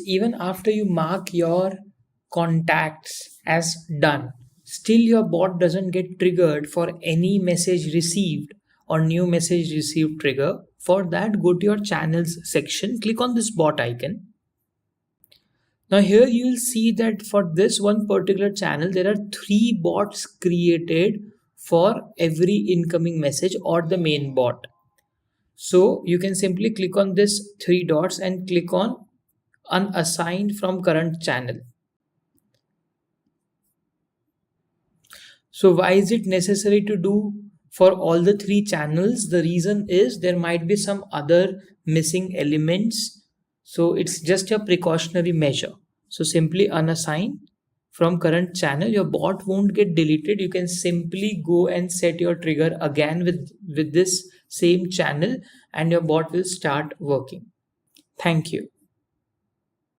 Even after you mark your contacts as done, still your bot doesn't get triggered for any message received or new message received trigger. For that, go to your channels section, click on this bot icon. Now here you will see that for this one particular channel, there are 3 bots created for every incoming message or the main bot. So you can simply click on this 3 dots and click on unassigned from current channel. So why is it necessary to do for all the 3 channels? The reason is there might be some other missing elements. So it's just a precautionary measure. So simply unassign from current channel. Your bot won't get deleted. You can simply go and set your trigger again with this same channel and your bot will start working. Thank you.